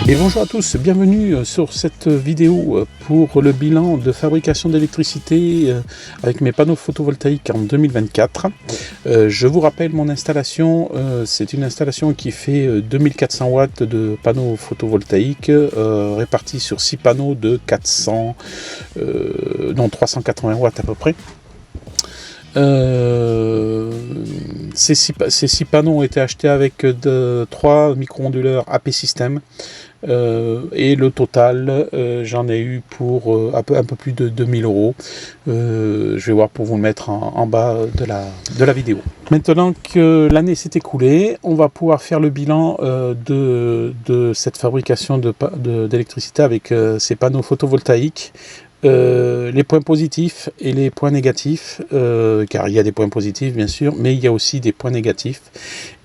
Et bonjour à tous, bienvenue sur cette vidéo pour le bilan de fabrication d'électricité avec mes panneaux photovoltaïques en 2024. Je vous rappelle mon installation, c'est une installation qui fait 2400 watts de panneaux photovoltaïques répartis sur 6 panneaux de 380 watts à peu près. Ces six panneaux ont été achetés avec 3 micro-onduleurs AP System et le total j'en ai eu pour un peu plus de 2000 €. Je vais voir pour vous le mettre en bas de la vidéo. Maintenant que l'année s'est écoulée, on va pouvoir faire le bilan de cette fabrication d'électricité avec ces panneaux photovoltaïques. Les points positifs et les points négatifs, car il y a des points positifs bien sûr, mais il y a aussi des points négatifs,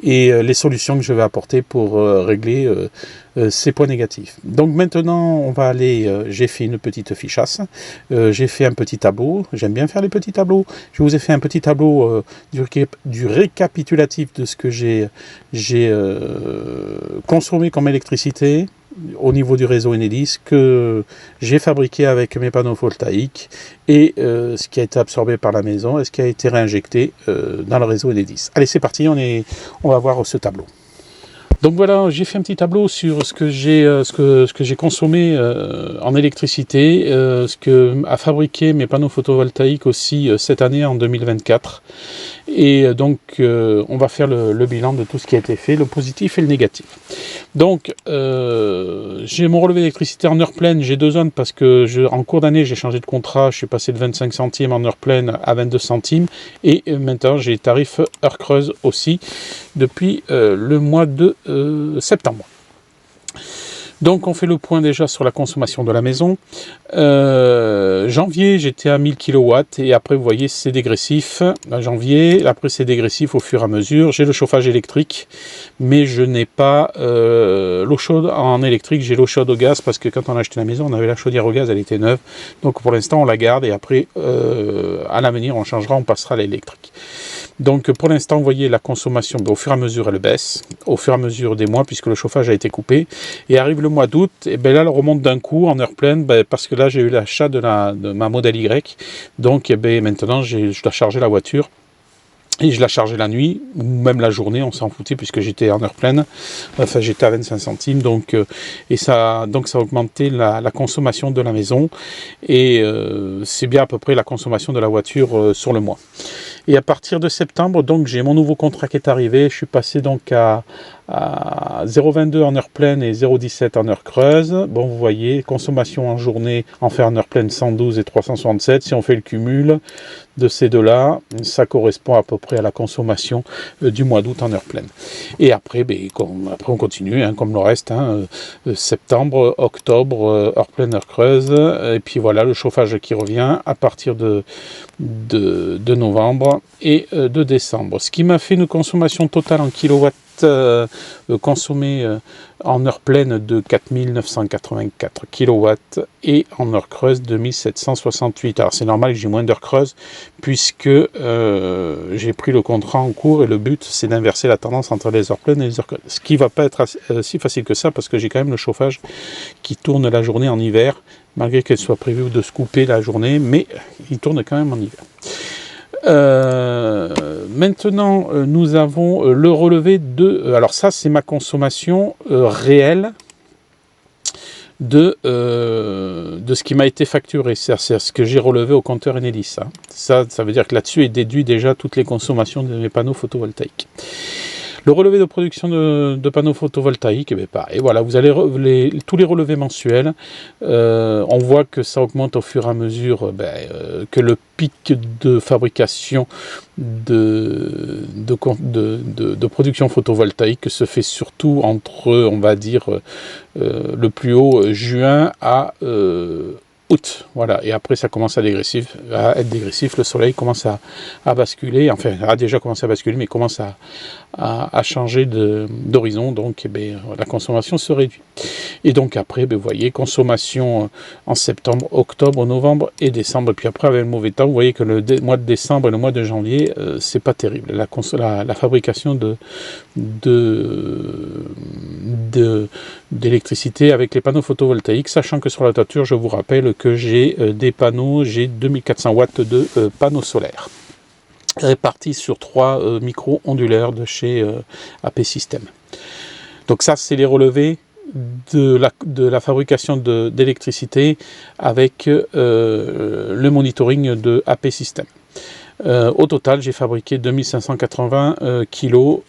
et les solutions que je vais apporter pour régler ces points négatifs. Donc maintenant on va aller, j'ai fait une petite fichasse, j'ai fait un petit tableau, j'aime bien faire les petits tableaux, je vous ai fait un petit tableau du récapitulatif de ce que j'ai consommé comme électricité au niveau du réseau Enedis, que j'ai fabriqué avec mes panneaux photovoltaïques, et ce qui a été absorbé par la maison et ce qui a été réinjecté dans le réseau Enedis. Allez, c'est parti, on va voir ce tableau. Donc voilà, j'ai fait un petit tableau sur ce que j'ai consommé en électricité, ce que a fabriqué mes panneaux photovoltaïques aussi cette année en 2024. Et donc on va faire le bilan de tout ce qui a été fait, le positif et le négatif. Donc j'ai mon relevé d'électricité en heure pleine, j'ai 2 zones parce que en cours d'année j'ai changé de contrat, je suis passé de 25 centimes en heure pleine à 22 centimes, et maintenant j'ai tarif heure creuse aussi depuis le mois de septembre. Donc on fait le point déjà sur la consommation de la maison. Janvier, j'étais à 1000 kW, et après vous voyez c'est dégressif. Janvier, après c'est dégressif au fur et à mesure. J'ai le chauffage électrique, mais je n'ai pas l'eau chaude en électrique, j'ai l'eau chaude au gaz, parce que quand on a acheté la maison, on avait la chaudière au gaz, elle était neuve. Donc pour l'instant on la garde, et après à l'avenir on changera, on passera à l'électrique. Donc pour l'instant, vous voyez la consommation, au fur et à mesure elle baisse, au fur et à mesure des mois, puisque le chauffage a été coupé. Et arrive le mois d'août, et bien là elle remonte d'un coup en heure pleine, parce que là j'ai eu l'achat de ma Model Y. Donc maintenant je dois charger la voiture. Et je la chargeais la nuit, ou même la journée, on s'en foutait, puisque j'étais en heure pleine. Enfin, j'étais à 25 centimes, donc ça a augmenté la consommation de la maison. Et c'est bien à peu près la consommation de la voiture sur le mois. Et à partir de septembre, donc j'ai mon nouveau contrat qui est arrivé. Je suis passé donc à 0,22 en heure pleine et 0,17 en heure creuse. Bon, vous voyez, consommation en journée, en heure pleine 112 et 367. Si on fait le cumul de ces deux-là, ça correspond à peu près à la consommation du mois d'août en heure pleine. Et après, après on continue, comme le reste, septembre, octobre, heure pleine, heure creuse. Et puis voilà, le chauffage qui revient à partir de novembre et de décembre. Ce qui m'a fait une consommation totale en kilowatts consommé en heure pleine de 4984 kW, et en heure creuse 2768. Alors c'est normal que j'ai moins d'heures creuses, puisque j'ai pris le contrat en cours, et le but c'est d'inverser la tendance entre les heures pleines et les heures creuses. Ce qui ne va pas être si facile que ça, parce que j'ai quand même le chauffage qui tourne la journée en hiver, malgré qu'elle soit prévue de se couper la journée, mais il tourne quand même en hiver. Maintenant nous avons le relevé de alors ça c'est ma consommation réelle de ce qui m'a été facturé, c'est ce que j'ai relevé au compteur Enedis. Ça veut dire que là-dessus est déduit déjà toutes les consommations de mes panneaux photovoltaïques. Le relevé de production de panneaux photovoltaïques, pareil, voilà, vous allez tous les relevés mensuels. On voit que ça augmente au fur et à mesure que le pic de fabrication de production photovoltaïque se fait surtout entre, on va dire, le plus haut juin à août, voilà, et après ça commence à être dégressif, le soleil commence à basculer, enfin a déjà commencé à basculer, mais commence à changer d'horizon, donc la consommation se réduit. Et donc après, vous voyez, consommation en septembre, octobre, novembre et décembre, et puis après avec le mauvais temps, vous voyez que le mois de décembre et le mois de janvier, c'est pas terrible, la fabrication d'électricité avec les panneaux photovoltaïques, sachant que sur la toiture, je vous rappelle que j'ai des panneaux, j'ai 2400 watts de panneaux solaires répartis sur 3 micro-onduleurs de chez AP System. Donc ça, c'est les relevés de la fabrication d'électricité avec le monitoring de AP System. Au total, j'ai fabriqué 2580 kWh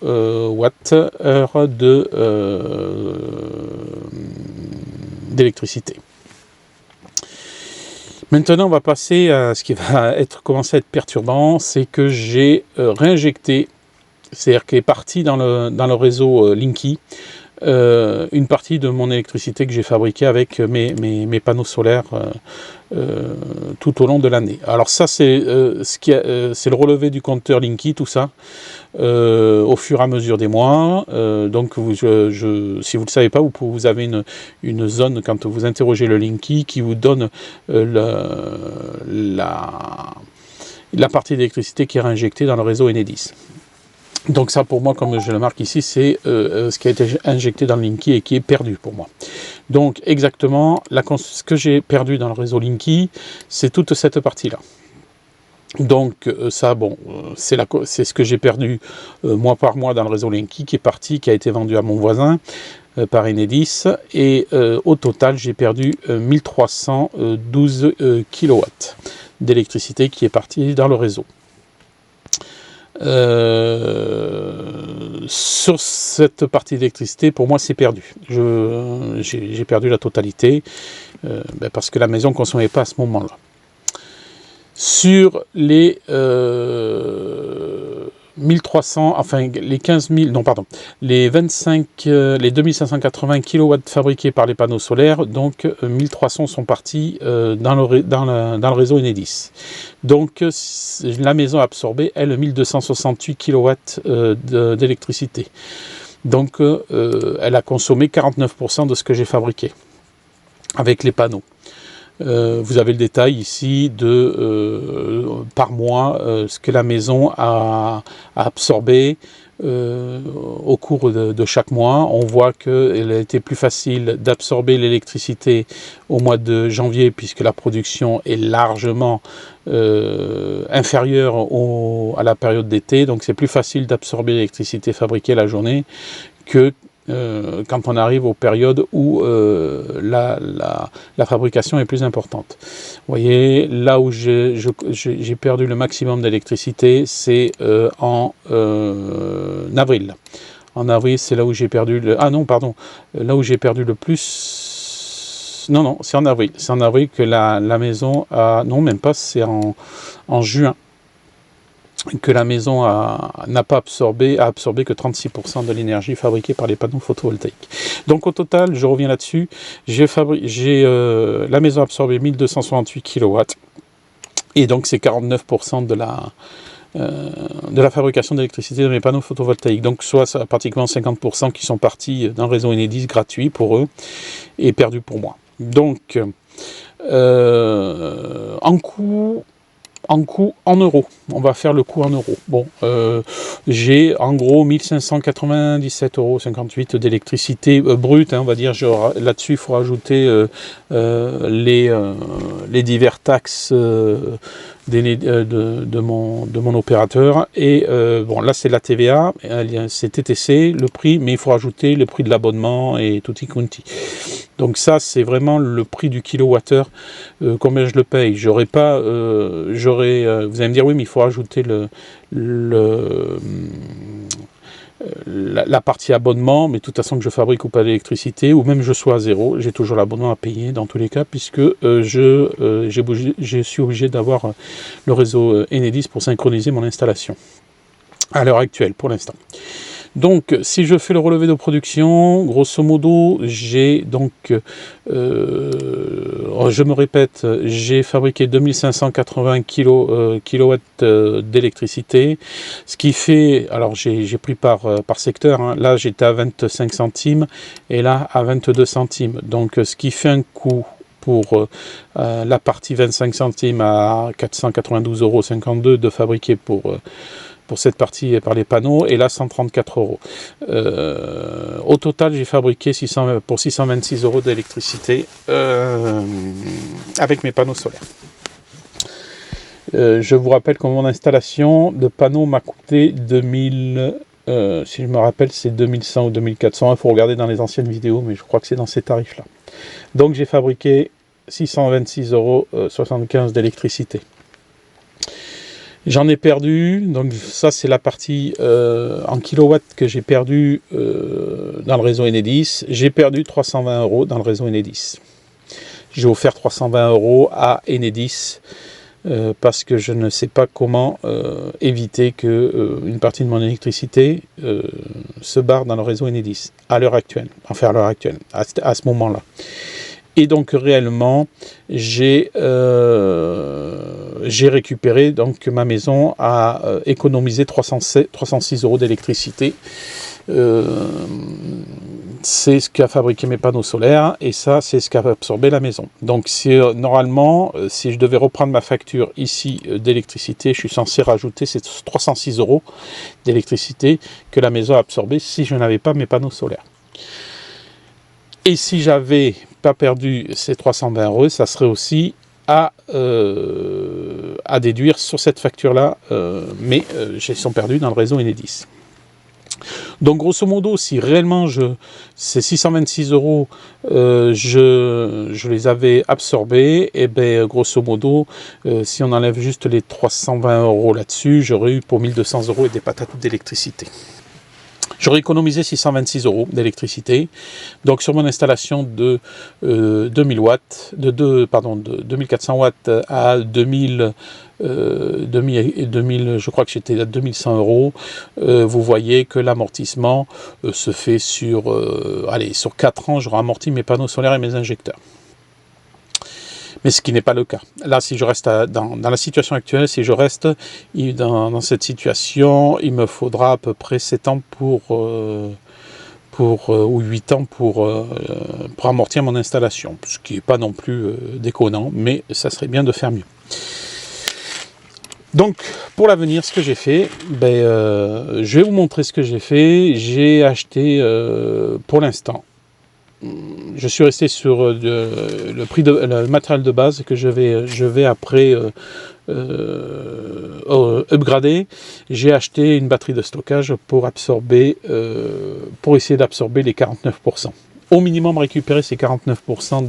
d'électricité. Maintenant, on va passer à ce qui va commencer à être perturbant, c'est que j'ai réinjecté, c'est-à-dire qu'elle est partie dans le réseau Linky, une partie de mon électricité que j'ai fabriquée avec mes panneaux solaires tout au long de l'année. Alors ça, c'est le relevé du compteur Linky, tout ça, au fur et à mesure des mois. Donc, si vous ne le savez pas, vous avez une zone, quand vous interrogez le Linky, qui vous donne la partie d'électricité qui est réinjectée dans le réseau Enedis. Donc ça, pour moi, comme je le marque ici, c'est ce qui a été injecté dans le Linky et qui est perdu pour moi. Donc exactement, ce que j'ai perdu dans le réseau Linky, c'est toute cette partie-là. Donc ça, bon, c'est ce que j'ai perdu mois par mois dans le réseau Linky, qui a été vendu à mon voisin par Enedis, et au total, j'ai perdu 1312 kW d'électricité qui est partie dans le réseau. Sur cette partie d'électricité, pour moi, c'est perdu. J'ai perdu la totalité parce que la maison ne consommait pas à ce moment-là. Sur les 1300, enfin les 15 000, non pardon, les 2580 kW fabriqués par les panneaux solaires, donc 1300 sont partis dans le réseau Enedis. Donc la maison a absorbé, elle, 1268 kW d'électricité. Donc elle a consommé 49% de ce que j'ai fabriqué avec les panneaux. Vous avez le détail ici par mois ce que la maison a absorbé au cours de chaque mois. On voit qu'il a été plus facile d'absorber l'électricité au mois de janvier puisque la production est largement inférieure à la période d'été. Donc c'est plus facile d'absorber l'électricité fabriquée la journée que quand on arrive aux périodes où la fabrication est plus importante. Vous voyez, là où j'ai perdu le maximum d'électricité, c'est en avril. En avril, c'est là où j'ai perdu là où j'ai perdu le plus... Non, c'est en avril. C'est en avril que la maison a... Non, même pas, c'est en juin que la maison n'a pas absorbé que 36% de l'énergie fabriquée par les panneaux photovoltaïques. Donc au total, je reviens là-dessus, la maison a absorbé 1268 kW, et donc c'est 49% de la fabrication d'électricité de mes panneaux photovoltaïques. Donc soit pratiquement 50% qui sont partis dans le réseau Enedis gratuit pour eux, et perdus pour moi. Donc, en euros, on va faire le coût en euros. Bon, j'ai en gros 1597,58 € d'électricité brute, on va dire. Là-dessus, il faut rajouter les divers taxes de mon opérateur. Et bon, là, c'est la TVA, c'est TTC, le prix, mais il faut rajouter le prix de l'abonnement et tutti quanti. Donc ça, c'est vraiment le prix du kilowattheure. Combien je le paye? Vous allez me dire, oui, mais il faut rajouter la partie abonnement, mais de toute façon que je fabrique ou pas d'électricité, ou même je sois à zéro, j'ai toujours l'abonnement à payer dans tous les cas, puisque je suis obligé d'avoir le réseau Enedis pour synchroniser mon installation, à l'heure actuelle, pour l'instant. Donc, si je fais le relevé de production, grosso modo, j'ai donc, je me répète, j'ai fabriqué 2580 kilowatts d'électricité, ce qui fait, alors j'ai pris par secteur, hein, là j'étais à 25 centimes et là à 22 centimes, donc ce qui fait un coût pour la partie 25 centimes à 492,52 € de fabriquer pour cette partie par les panneaux, et là 134 €. Au total, j'ai fabriqué pour 626 € d'électricité avec mes panneaux solaires. Je vous rappelle que mon installation de panneaux m'a coûté 2000, si je me rappelle, c'est 2100 ou 2400. Il faut regarder dans les anciennes vidéos, mais je crois que c'est dans ces tarifs-là. Donc j'ai fabriqué 626,75 € d'électricité. J'en ai perdu, donc ça c'est la partie en kilowatts que j'ai perdu dans le réseau Enedis. J'ai perdu 320 € dans le réseau Enedis. J'ai offert 320 € à Enedis parce que je ne sais pas comment éviter que une partie de mon électricité se barre dans le réseau Enedis à l'heure actuelle, enfin à l'heure actuelle, à ce moment-là. Et donc réellement, j'ai récupéré, donc ma maison a économisé 306 € d'électricité. C'est ce qu'a fabriqué mes panneaux solaires, et ça c'est ce qu'a absorbé la maison. Donc normalement, si je devais reprendre ma facture ici d'électricité, je suis censé rajouter ces 306 € d'électricité que la maison a absorbé si je n'avais pas mes panneaux solaires. Et si j'avais pas perdu ces 320 €, ça serait aussi à déduire sur cette facture-là, mais ils sont perdus dans le réseau Enedis. Donc grosso modo, si réellement ces 626 €, je les avais absorbés, et bien grosso modo, si on enlève juste les 320 € là-dessus, j'aurais eu pour 1200 € et des patates d'électricité. J'aurais économisé 626 € d'électricité. Donc sur mon installation de 2000 watts, de 2400 watts à 2000, je crois que j'étais à 2100 €. Vous voyez que l'amortissement se fait sur 4 ans, j'aurai amorti mes panneaux solaires et mes injecteurs. Mais ce qui n'est pas le cas. Là, si je reste dans la situation actuelle, si je reste dans cette situation, il me faudra à peu près 7 ans ou 8 ans pour amortir mon installation. Ce qui n'est pas non plus déconnant, mais ça serait bien de faire mieux. Donc, pour l'avenir, ce que j'ai fait, je vais vous montrer ce que j'ai fait. J'ai acheté, pour l'instant, je suis resté sur le prix de le matériel de base que je vais après upgrader. J'ai acheté une batterie de stockage pour essayer d'absorber les 49%. Au minimum récupérer ces 49%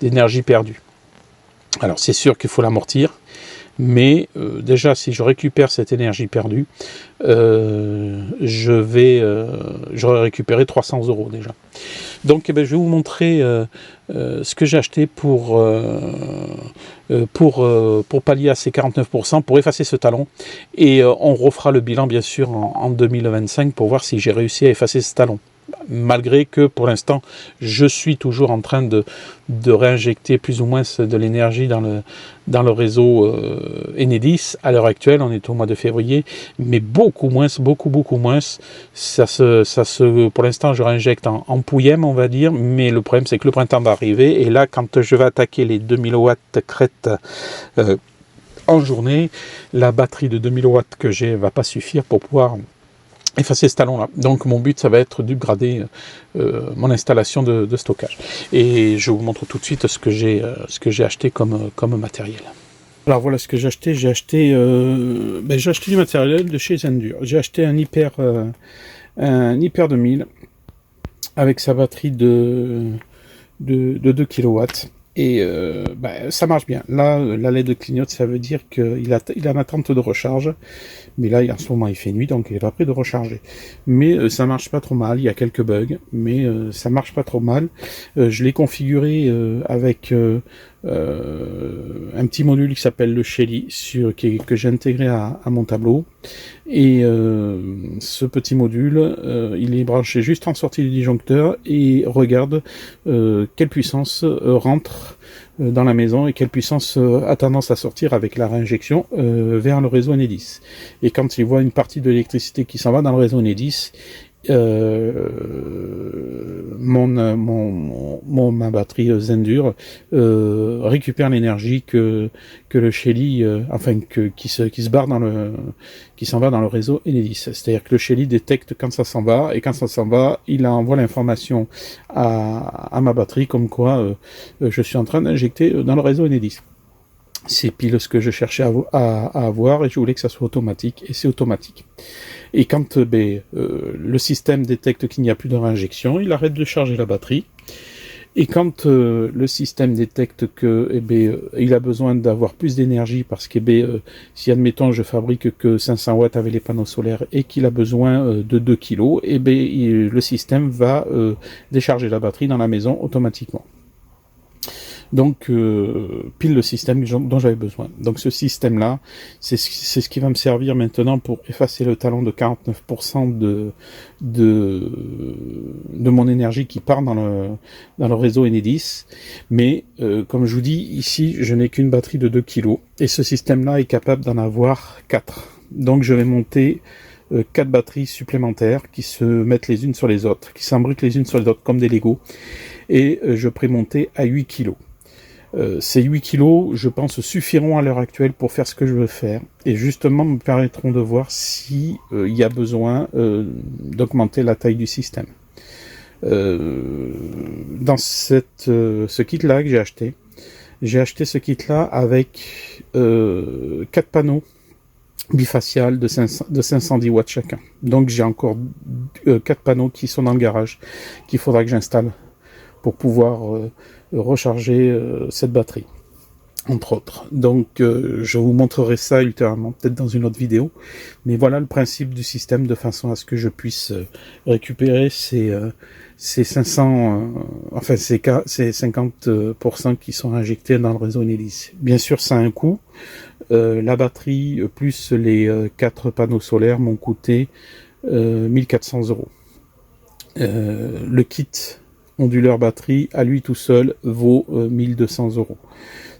d'énergie perdue. Alors c'est sûr qu'il faut l'amortir, mais déjà si je récupère cette énergie perdue, j'aurai récupéré 300 € déjà. Donc je vais vous montrer ce que j'ai acheté pour pallier à ces 49%, pour effacer ce talon, et on refera le bilan bien sûr en 2025 pour voir si j'ai réussi à effacer ce talon. Malgré que pour l'instant je suis toujours en train de réinjecter plus ou moins de l'énergie dans le réseau Enedis. À l'heure actuelle, on est au mois de février, mais beaucoup moins. Pour l'instant, je réinjecte en pouillème, on va dire, mais le problème c'est que le printemps va arriver, et là, quand je vais attaquer les 2000 watts crête en journée, la batterie de 2000 watts que j'ai va pas suffire pour pouvoir effacer ce talon-là. Donc mon but, ça va être d'upgrader mon installation de stockage. Et je vous montre tout de suite ce que j'ai acheté comme matériel. Alors voilà ce que j'ai acheté. J'ai acheté du matériel de chez Zendur. J'ai acheté un Hyper 2000 avec sa batterie de 2 kW. Et ça marche bien. Là, la LED clignote, ça veut dire qu'il est en attente de recharge. Mais là, en ce moment, il fait nuit, donc il n'est pas prêt de recharger. Mais ça marche pas trop mal. Il y a quelques bugs, mais ça marche pas trop mal. Je l'ai configuré avec un petit module qui s'appelle le Shelly que j'ai intégré à mon tableau. Et ce petit module, il est branché juste en sortie du disjoncteur et regarde quelle puissance rentre dans la maison et quelle puissance a tendance à sortir avec la réinjection vers le réseau Enedis. Et quand il voit une partie de l'électricité qui s'en va dans le réseau Enedis, ma batterie Zendur récupère l'énergie que le Shelly qui se barre qui s'en va dans le réseau Enedis. C'est-à-dire que le Shelly détecte quand ça s'en va, et quand ça s'en va, il envoie l'information à ma batterie comme quoi je suis en train d'injecter dans le réseau Enedis. C'est pile ce que je cherchais à avoir, et je voulais que ça soit automatique, et c'est automatique. Et quand le système détecte qu'il n'y a plus de réinjection, il arrête de charger la batterie. Et quand le système détecte que il a besoin d'avoir plus d'énergie, parce que si admettons je fabrique que 500 watts avec les panneaux solaires et qu'il a besoin de 2 kg, le système va décharger la batterie dans la maison automatiquement. Donc pile le système dont j'avais besoin. Donc ce système là, c'est ce qui va me servir maintenant pour effacer le talon de 49% de mon énergie qui part dans le réseau Enedis. Mais comme je vous dis, ici je n'ai qu'une batterie de 2 kg et ce système là est capable d'en avoir 4. Donc je vais monter 4 batteries supplémentaires qui se mettent les unes sur les autres, qui s'imbriquent les unes sur les autres comme des Lego, et je prémonter à 8 kg. Ces 8 kilos, je pense, suffiront à l'heure actuelle pour faire ce que je veux faire, et justement me permettront de voir si il y a besoin d'augmenter la taille du système. Dans ce kit-là que j'ai acheté ce kit-là avec 4 panneaux bifacial de 510 watts chacun. Donc j'ai encore 4 panneaux qui sont dans le garage, qu'il faudra que j'installe pour pouvoir recharger cette batterie, entre autres. Donc je vous montrerai ça ultérieurement, peut-être dans une autre vidéo, mais voilà le principe du système, de façon à ce que je puisse récupérer ces 50% qui sont injectés dans le réseau Enedis. Bien sûr, ça a un coût. La batterie plus les 4 panneaux solaires m'ont coûté 1400 €. Le kit onduleur batterie à lui tout seul vaut 1200 €.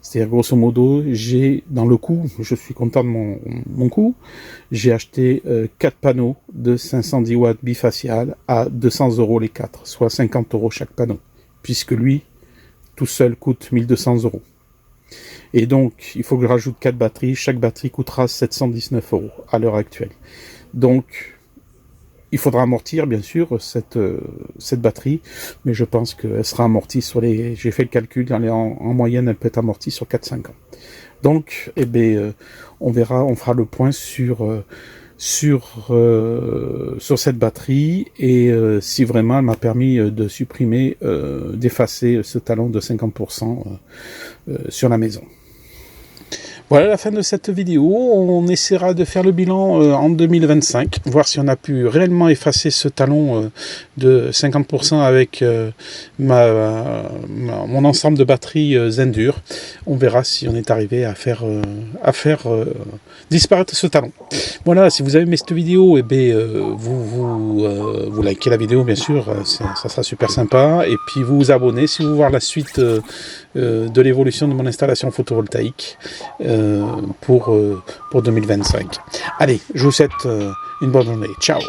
C'est-à-dire grosso modo, j'ai dans le coût, je suis content de mon coût, j'ai acheté 4 panneaux de 510 watts bifacial à 200 € les 4, soit 50 € chaque panneau, puisque lui tout seul coûte 1200 €. Et donc il faut que je rajoute 4 batteries, chaque batterie coûtera 719 € à l'heure actuelle. Donc il faudra amortir bien sûr cette batterie, mais je pense qu'elle sera amortie sur j'ai fait le calcul, en moyenne elle peut être amortie sur 4-5 ans. Donc on verra, on fera le point sur cette batterie, et si vraiment elle m'a permis de supprimer, d'effacer ce talon de 50% sur la maison. Voilà la fin de cette vidéo. On essaiera de faire le bilan en 2025, voir si on a pu réellement effacer ce talon de 50% avec mon ensemble de batteries Zendur. On verra si on est arrivé à faire disparaître ce talon. Voilà, si vous avez aimé cette vidéo, vous likez la vidéo bien sûr, ça sera super sympa, et puis vous vous abonnez si vous voulez voir la suite de l'évolution de mon installation photovoltaïque pour 2025. Allez, je vous souhaite une bonne journée. Ciao!